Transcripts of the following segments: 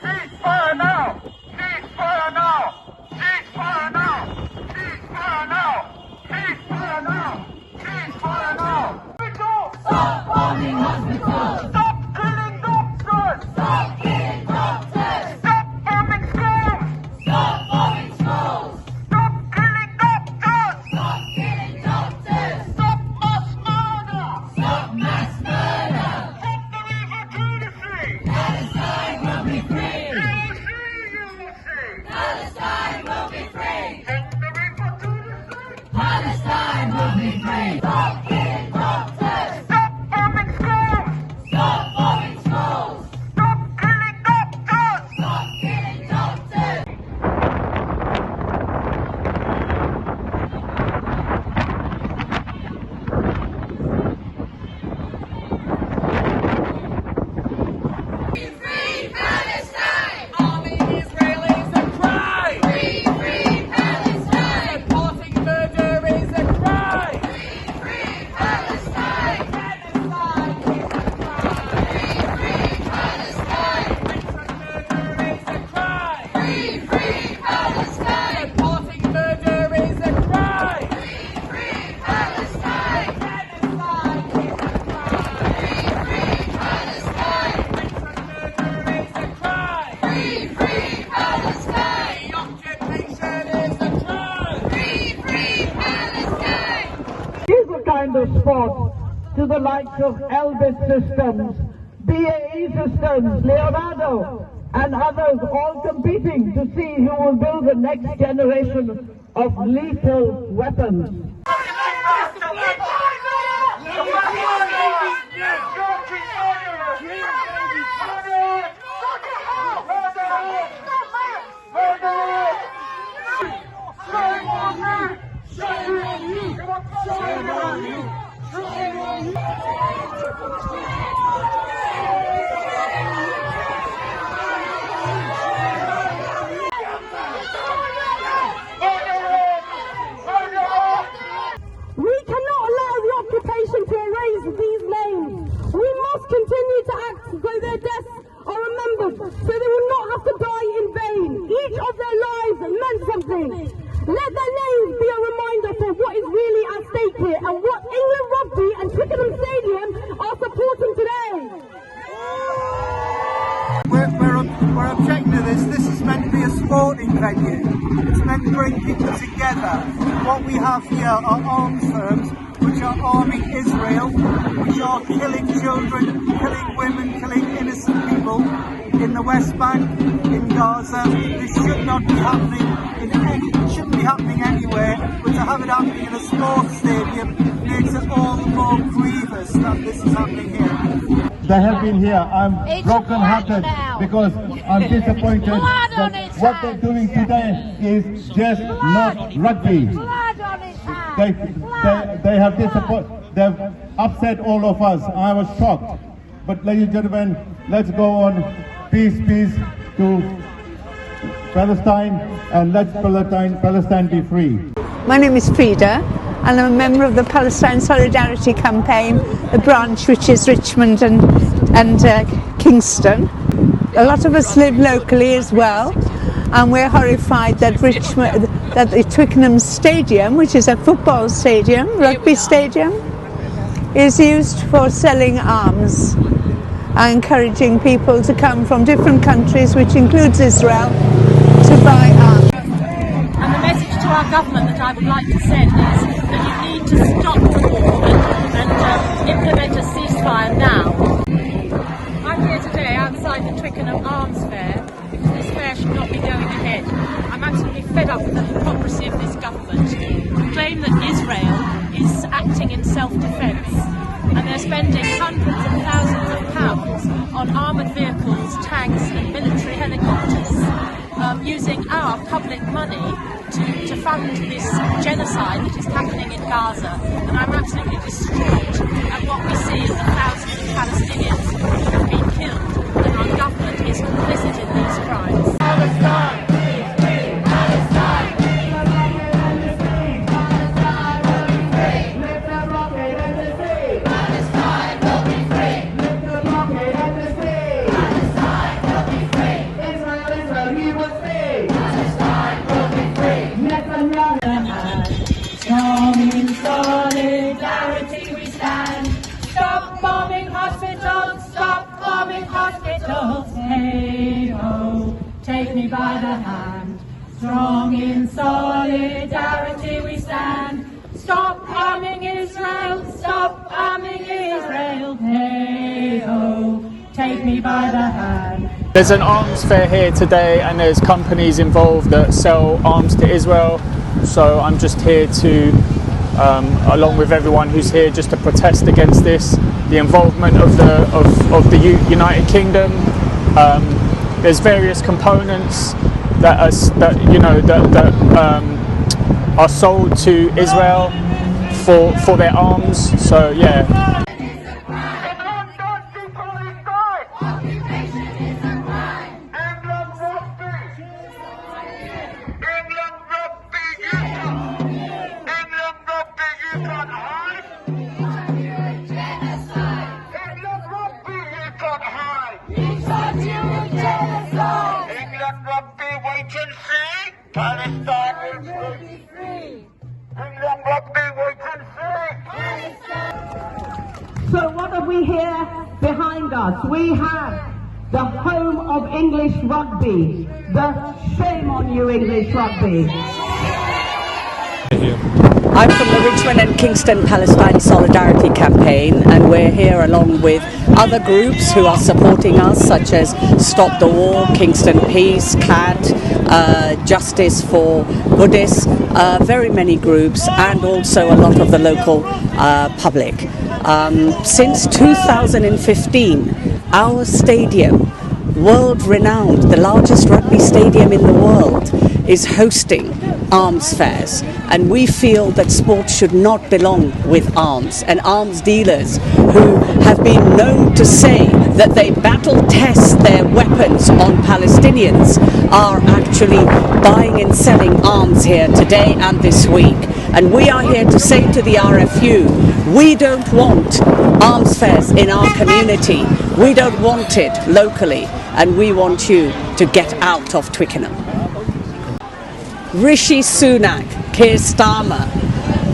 Ceasefire now! Ceasefire now! Ceasefire now! Ceasefire now! Ceasefire now! Ceasefire now! Stop bombing hospitals! Stop killing doctors! Stop killing doctors! Stop bombing schools! Stop bombing schools! Stop killing doctors! Stop killing doctors! Stop mass murder! Stop mass murder! Stop the river to the sea! Palestine will be free! You will see! Palestine will be free! Stop the river to the sea! Palestine will be free! Stop killing doctors! Stop bombing schools! Stop bombing schools! Stop killing doctors! Stop killing doctors! Free Palestine! Arming Israelis a crime! Free Palestine! Supporting murder is a crime! Free Palestine! Genocide is a crime! Free Palestine! Murder is a crime! Free Palestine! Supporting murder is a crime! Free Palestine! Genocide is a crime! Free Palestine! Murder is a crime! Free Palestine! Occupation is a crime! Free Palestine! Is a kind of sport to the likes of Elbit Systems, BAE Systems, Leonardo, and others all competing to see who will build the next generation of lethal weapons. We cannot allow the occupation to erase these names. We must continue to act as though their deaths are remembered, so they will not have to die in vain. Each of their lives meant something. Let their names be a reminder for what is really at stake here and what England Rugby and Twickenham Stadium are supporting today. We're objecting to this. This is meant to be a sporting venue. It's meant to bring people together. What we have here are arms firms which are arming Israel, which are killing children, killing women, killing innocent people in the West Bank, in Gaza. This should not be happening it shouldn't be happening anywhere, but to have it happening in a sports stadium makes it all the more grievous that this is happening here. They have been here. I'm broken-hearted because I'm disappointed that what they're doing today is just not rugby. They have they've upset all of us. I was shocked. But ladies and gentlemen, let's go on. Peace to Palestine, and let Palestine be free. My name is Frida, and I'm a member of the Palestine Solidarity Campaign, the branch which is Richmond and Kingston. A lot of us live locally as well, and we're horrified that the Twickenham Stadium, which is a football stadium, rugby stadium, is used for selling arms, encouraging people to come from different countries, which includes Israel, to buy arms. And the message to our government that I would like to send is that you need to stop the war and implement a ceasefire now. I'm here today outside the Twickenham Arms Fair because this fair should not be going ahead. I'm absolutely fed up with the hypocrisy of this government who claim that Israel is acting in self-defence, and they're spending hundreds of thousands of pounds on armoured vehicles, tanks and military helicopters, using our public money to fund this genocide that is happening in Gaza. And I'm absolutely distraught at what we see as the thousands of Palestinians who have been killed, and our government is complicit in these crimes. Palestine! take me by the hand. Strong in solidarity we stand. Stop arming Israel, stop arming Israel. Hey ho, take me by the hand. There's an arms fair here today and there's companies involved that sell arms to Israel. So I'm just here to, along with everyone who's here, just to protest against this. The involvement of the United Kingdom. There's various components that are sold to Israel for their arms. So yeah. So what have we here behind us? We have the home of English rugby. The shame on you, English rugby. I'm from the Richmond and Kingston Palestine Solidarity Campaign, and we're here along with other groups who are supporting us, such as Stop the War, Kingston Peace, CAT, Justice for Buddhists, very many groups, and also a lot of the local public. Since 2015, our stadium, world-renowned, the largest rugby stadium in the world, is hosting arms fairs, and we feel that sport should not belong with arms, and arms dealers who have been known to say that they battle test their weapons on Palestinians are actually buying and selling arms here today and this week. And we are here to say to the RFU, we don't want arms fairs in our community, we don't want it locally, and we want you to get out of Twickenham. Rishi Sunak, Keir Starmer,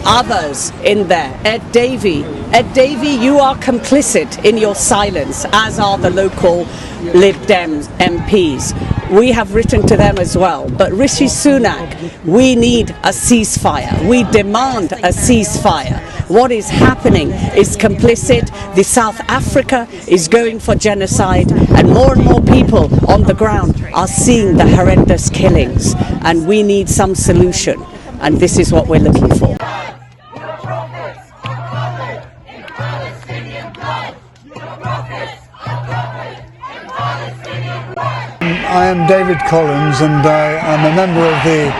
others in there, Ed Davey. Ed Davey, you are complicit in your silence, as are the local Lib Dems MPs. We have written to them as well. But Rishi Sunak, we need a ceasefire. We demand a ceasefire. What is happening is complicit. The South Africa is going for genocide, and more people on the ground are seeing the horrendous killings, and we need some solution, and this is what we're looking for. I am David Collins, and I am a member of the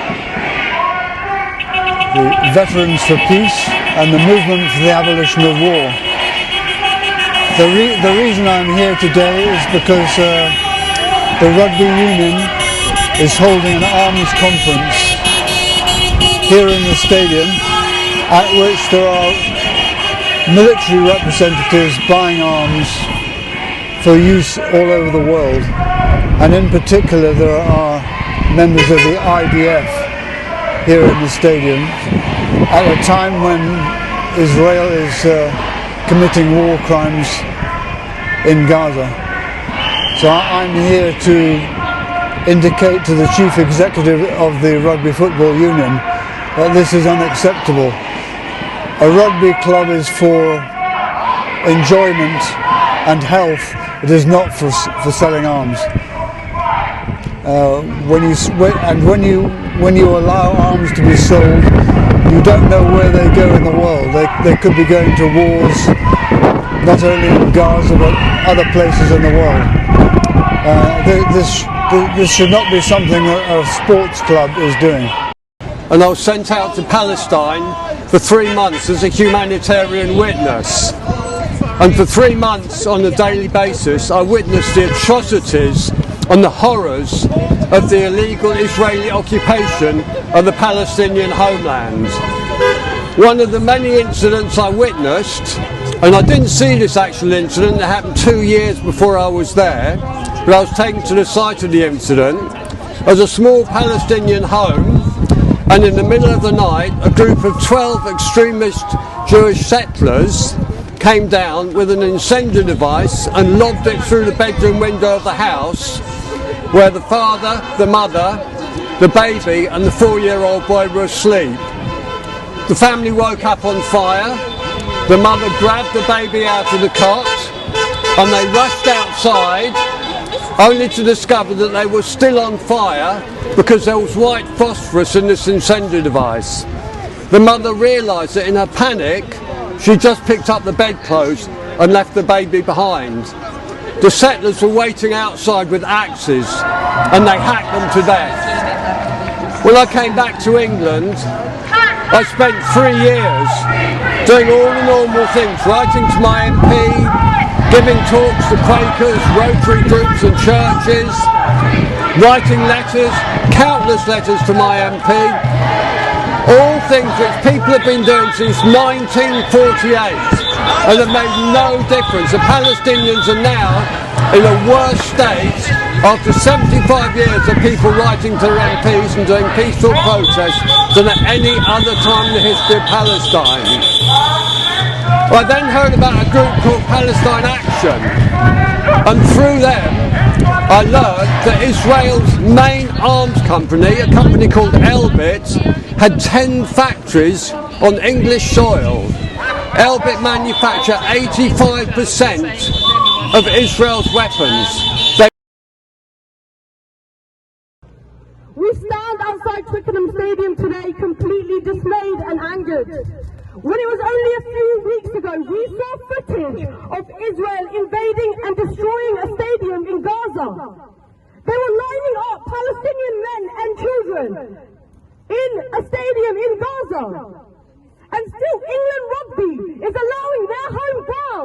Veterans for Peace and the Movement for the Abolition of War. The reason I'm here today is because the Rugby Union is holding an arms conference here in the stadium, at which there are military representatives buying arms for use all over the world. And in particular, there are members of the IDF here in the stadium at a time when Israel is committing war crimes in Gaza. So I'm here to indicate to the Chief Executive of the Rugby Football Union that this is unacceptable. A rugby club is for enjoyment and health. It is not for selling arms. When you allow arms to be sold, you don't know where they go in the world. They could be going to wars, not only in Gaza but other places in the world. This should not be something that a sports club is doing. And I was sent out to Palestine for 3 months as a humanitarian witness. And for 3 months on a daily basis I witnessed the atrocities and the horrors of the illegal Israeli occupation of the Palestinian homeland. One of the many incidents I witnessed, and I didn't see this actual incident, it happened 2 years before I was there, but I was taken to the site of the incident, as a small Palestinian home, and in the middle of the night a group of 12 extremist Jewish settlers came down with an incendiary device and lobbed it through the bedroom window of the house where the father, the mother, the baby and the 4-year-old boy were asleep. The family woke up on fire. The mother grabbed the baby out of the cot and they rushed outside, only to discover that they were still on fire because there was white phosphorus in this incendiary device. The mother realised that in her panic she just picked up the bedclothes and left the baby behind. The settlers were waiting outside with axes and they hacked them to death. When I came back to England, I spent 3 years doing all the normal things, writing to my MP, giving talks to Quakers, Rotary groups and churches, writing letters, countless letters to my MP, all things which people have been doing since 1948 and have made no difference. The Palestinians are now in a worse state after 75 years of people writing to their MPs and doing peaceful protests than at any other time in the history of Palestine. I then heard about a group called Palestine Action, and through them I learned that Israel's main arms company, a company called Elbit, had 10 factories on English soil. Elbit manufacture 85% of Israel's weapons. We stand outside Twickenham Stadium today completely dismayed and angered. When it was only a few weeks ago, we saw footage of Israel invading and destroying a stadium in Gaza. They were lining up Palestinian men and children in a stadium in Gaza. And still England Rugby is allowing their home ground